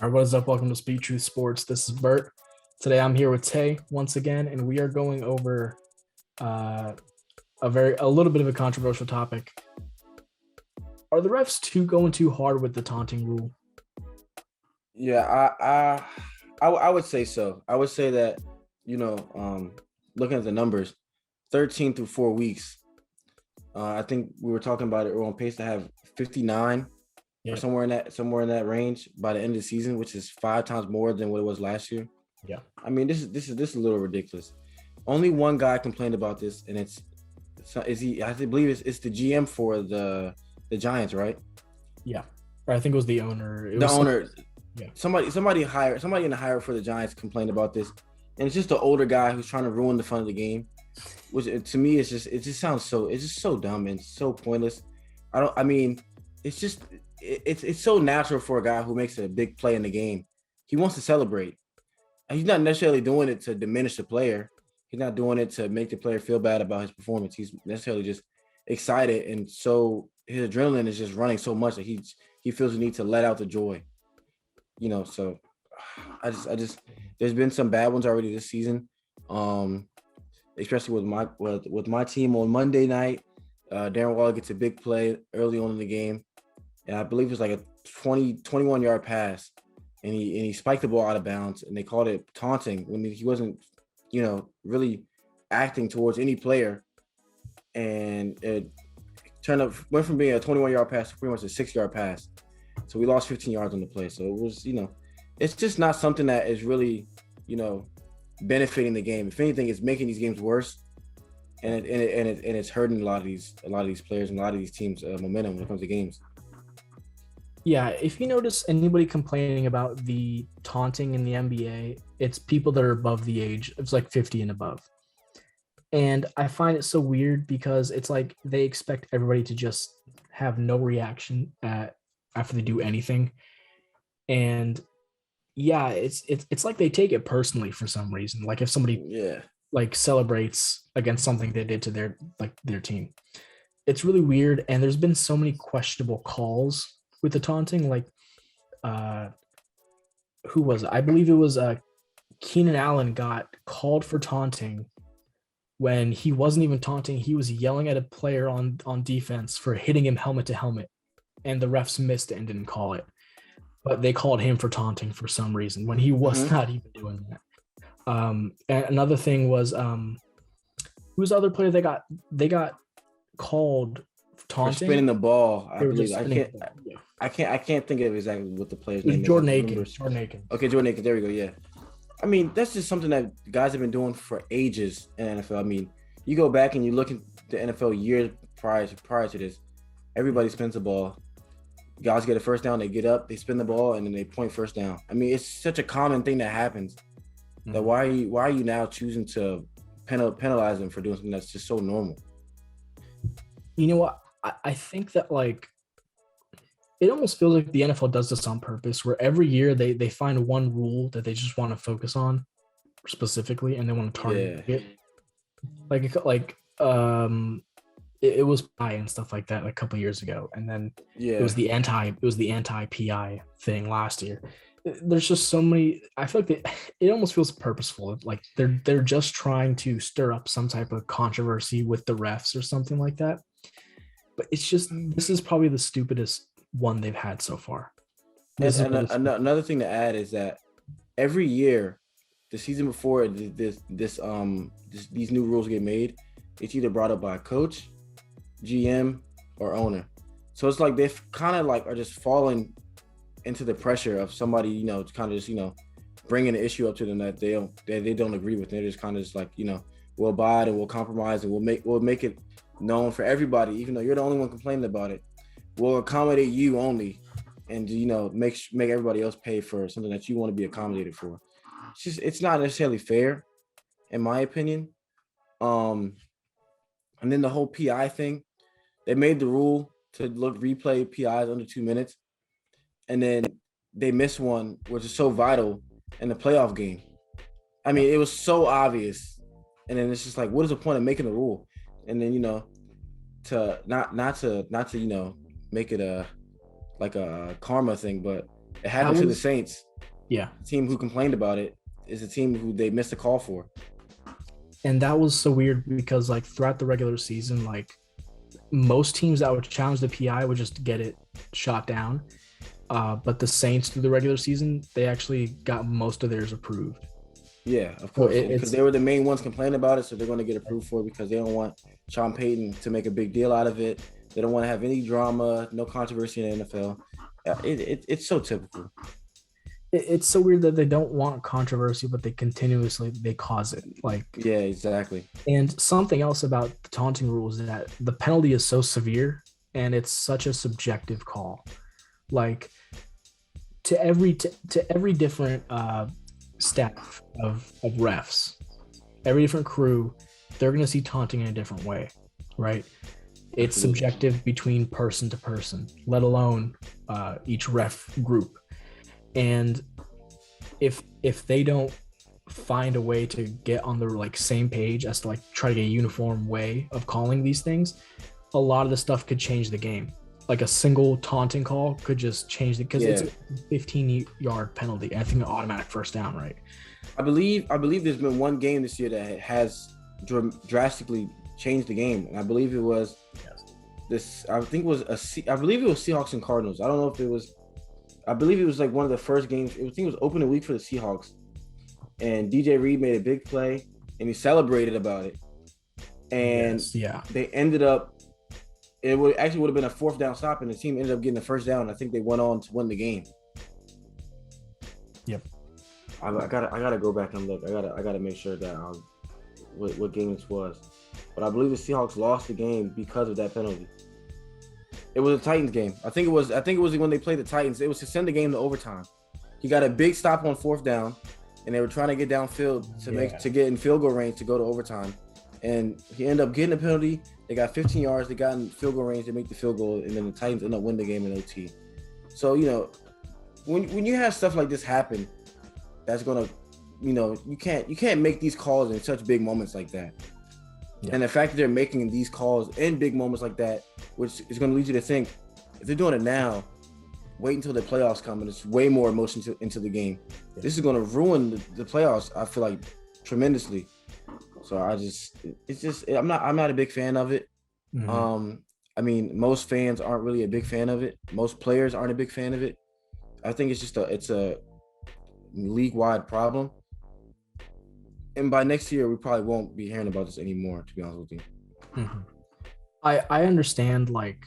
All right, what is up? Welcome to Speed Truth Sports. This is Bert. Today I'm here with Tay once again, and we are going over uh, a little bit of a controversial topic. Are the refs going too hard with the taunting rule? Yeah, I would say so. I would say that, looking at the numbers, 13 through 4 weeks. I think we were talking about it. We're on pace to have 59 or Yeah, somewhere in that range by the end of the season, which is 5 times more than what it was last year. yeah, I mean, this is a little ridiculous. Only one guy complained about this, and I believe it's the GM for the Giants, right? yeah. Or I think it was the owner. It The was owner, yeah, somebody in the hire for the Giants complained about this, and it's just the older guy who's trying to ruin the fun of the game. Which to me is it's just so dumb and so pointless. It's so natural for a guy who makes a big play in the game. He wants to celebrate. He's not necessarily doing it to diminish the player. He's not doing it to make the player feel bad about his performance. He's necessarily just excited, and so his adrenaline is just running so much that he feels the need to let out the joy. So I just there's been some bad ones already this season. Especially with my team on Monday night. Darren Waller gets a big play early on in the game, and I believe it was like a 21 yard pass, and he spiked the ball out of bounds, and they called it taunting when he wasn't, really acting towards any player, and it went from being a 21 yard pass to pretty much a 6 yard pass. So we lost 15 yards on the play. So it was, it's just not something that is really, benefiting the game. If anything, it's making these games worse, and it's hurting a lot of these players and a lot of these teams' momentum when it comes to games. yeah. If you notice anybody complaining about the taunting in the NBA, it's people that are above the age. It's like 50 and above. And I find it so weird because it's like they expect everybody to just have no reaction after they do anything. And yeah, it's like they take it personally for some reason. Like if somebody Yeah, like celebrates against something they did to their team. It's really weird. And there's been so many questionable calls with the taunting. Like who was it? I believe it was Keenan Allen got called for taunting when he wasn't even taunting. He was yelling at a player on defense for hitting him helmet to helmet, and the refs missed it and didn't call it. But they called him for taunting for some reason when he was not even doing that. And another thing was who's the other player they got called for taunting? spinning the ball. I They were believe just I spinning. can't. I can't think of exactly what the player's It was name is. Jordan Aiken. Jordan Aiken. Okay, Jordan Aiken. There we go. Yeah. I mean, that's just something that guys have been doing for ages in the NFL. I mean, you go back and you look at the NFL years prior to this, everybody spins the ball. Guys get a first down, they get up, they spin the ball, and then they point first down. I mean, it's such a common thing that happens. That why are you now choosing to penalize them for doing something that's just so normal? You know what? I think that like it almost feels like the NFL does this on purpose, where every year they find one rule that they just want to focus on specifically, and they want to target it. It was PI and stuff like that a couple of years ago, and then it was the anti PI thing last year. There's just so many. I feel like it almost feels purposeful. Like they're just trying to stir up some type of controversy with the refs or something like that. But it's just this is probably the stupidest one they've had so far. Another thing to add is that every year, the season before these new rules get made, it's either brought up by a coach, GM, or owner. So it's like they kind of like are just falling into the pressure of somebody, kind of just bringing an issue up to them that they don't agree with. They're just kind of just like we'll abide and we'll compromise and we'll make it known for everybody, even though you're the only one complaining about it. We'll accommodate you only, and make everybody else pay for something that you want to be accommodated for. It's not necessarily fair, in my opinion. And then the whole PI thing, they made the rule to replay PIs under 2 minutes, and then they missed one, which is so vital in the playoff game. I mean, it was so obvious, and then it's just like, what is the point of making the rule? And then to not to make it a karma thing, but it happened to the Saints. Yeah. The team who complained about it is a team who they missed a call for. And that was so weird because like throughout the regular season, like most teams that would challenge the PI would just get it shot down. But the Saints through the regular season, they actually got most of theirs approved. Yeah, of So course, because they were the main ones complaining about it, so they're going to get approved for it because they don't want Sean Payton to make a big deal out of it. They don't want to have any drama, no controversy in the NFL. It's so typical. it's so weird that they don't want controversy, but they cause it. Like, Yeah, exactly. and something else about the taunting rules is that the penalty is so severe and it's such a subjective call. Like to every different staff of refs, every different crew, they're going to see taunting in a different way, right? It's Absolutely. subjective between person to person, let alone each ref group. And if they don't find a way to get on the like same page as to like try to get a uniform way of calling these things, a lot of the stuff could change the game. Like a single taunting call could just change it because Yeah, it's a 15-yard penalty. I think an automatic first down, right? I believe there's been one game this year that has drastically changed the game, and I believe it was this. I think it was I believe it was Seahawks and Cardinals. I don't know if it was. I believe it was like one of the first games. I think it was opening week for the Seahawks, and DJ Reed made a big play, and he celebrated about it. And Yes, yeah. they ended up. It would have been a fourth down stop, and the team ended up getting the first down. I think they went on to win the game. Yep. I gotta go back and look. I gotta make sure that what game this was. But I believe the Seahawks lost the game because of that penalty. It was a Titans game. I think it was when they played the Titans. It was to send the game to overtime. He got a big stop on fourth down, and they were trying to get downfield to get in field goal range to go to overtime. And he ended up getting a penalty. They got 15 yards. They got in field goal range to make the field goal, and then the Titans ended up winning the game in OT. So when you have stuff like this happen, that's gonna, you can't make these calls in such big moments like that. Yeah. And the fact that they're making these calls in big moments like that, which is going to lead you to think, if they're doing it now, wait until the playoffs come and it's way more emotion into the game. Yeah. This is going to ruin the playoffs, I feel like, tremendously. So I'm not a big fan of it. Mm-hmm. I mean, most fans aren't really a big fan of it. Most players aren't a big fan of it. I think it's a league-wide problem. And by next year, we probably won't be hearing about this anymore, to be honest with you. Mm-hmm. I understand like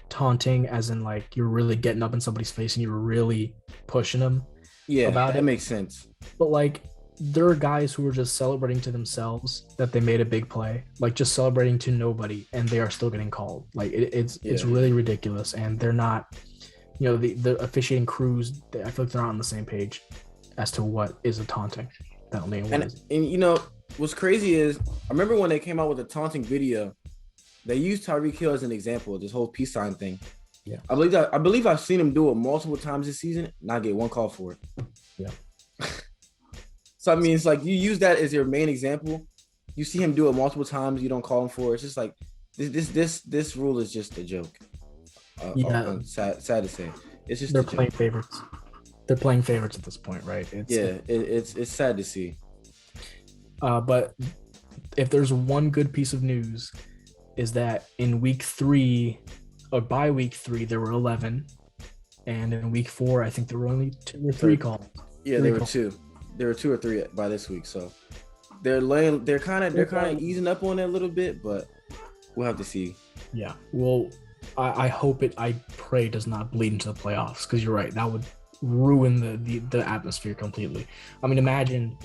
taunting as in like you're really getting up in somebody's face and you're really pushing them. Yeah, about that makes sense. But like there are guys who are just celebrating to themselves that they made a big play, like just celebrating to nobody, and they are still getting called. Like it's really ridiculous, and they're not, the officiating crews. I feel like they're not on the same page as to what is a taunting. And what's crazy is I remember when they came out with the taunting video, they used Tyreek Hill as an example of this whole peace sign thing. Yeah, I believe I've seen him do it multiple times this season, not get one call for it. Yeah. So I mean, it's like you use that as your main example. You see him do it multiple times, you don't call him for it. It's just like this rule is just a joke. Sad to say. It's just they're playing favorites. They're playing favorites at this point, right? It's sad to see. But if there's one good piece of news, is that in week 3, or by week 3, there were 11, and in week 4, I think there were only 2 or 3 calls. Yeah, there were 2. There were 2 or 3 by this week, so they're kind of easing up on it a little bit, but we'll have to see. Yeah, well, I pray does not bleed into the playoffs, because you're right, that would ruin the atmosphere completely. I mean, imagine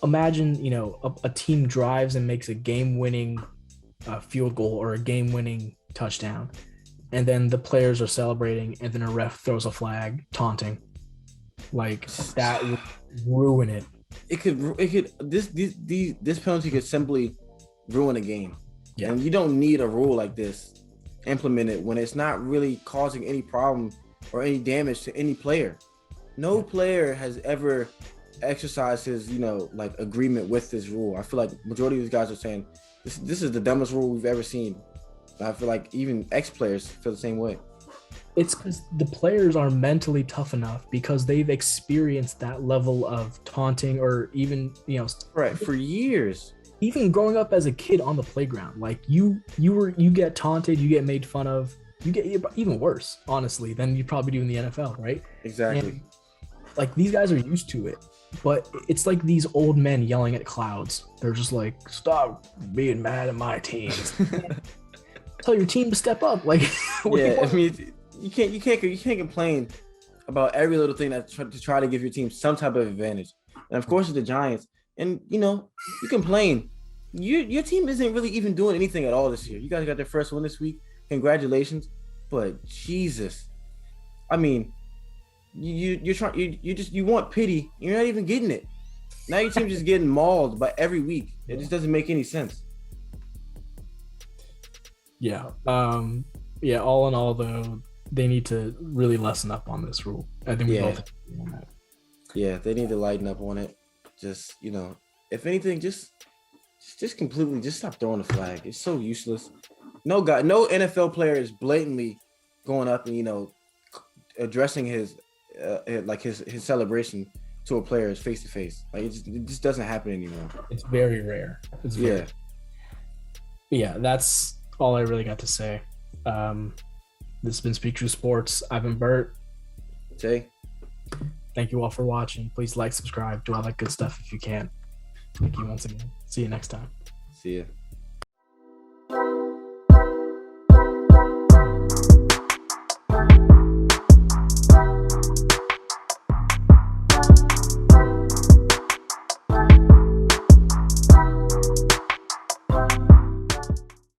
a team drives and makes a game-winning field goal or a game-winning touchdown, and then the players are celebrating, and then a ref throws a flag taunting. Like that would ruin it. This penalty could simply ruin a game. Yeah. And you don't need a rule like this implemented when it's not really causing any problem or any damage to any player. No player has ever exercised his, agreement with this rule. I feel like majority of these guys are saying this is the dumbest rule we've ever seen. And I feel like even ex-players feel the same way. It's because the players are mentally tough enough because they've experienced that level of taunting, or even Right, for years. even growing up as a kid on the playground. Like you get taunted, you get made fun of, you get even worse, honestly, than you probably do in the NFL, right? Exactly. And like these guys are used to it, but it's like these old men yelling at clouds. They're just like, stop being mad at my team. Tell your team to step up. Like, Yeah, I mean, you can't complain about every little thing to try to give your team some type of advantage. And of course, it's the Giants. And you complain. Your team isn't really even doing anything at all this year. You guys got their first win this week. Congratulations. But Jesus, I mean, you're trying you want pity. You're not even getting it. Now your team's just getting mauled by every week. It just doesn't make any sense. yeah. Yeah. All in all, though, they need to really lessen up on this rule. I think we Yeah. both agree on that. Yeah, they need to lighten up on it. Just, if anything, just completely just stop throwing the flag. It's so useless. No NFL player is blatantly going up and addressing his his celebration to a player face to face. Like it just doesn't happen anymore. It's very rare. It's Yeah. Yeah, that's all I really got to say. This has been Speak True Sports. I've been Bert. Jay. Thank you all for watching. Please like, subscribe, do all that good stuff if you can. Thank you once again. See you next time. See ya.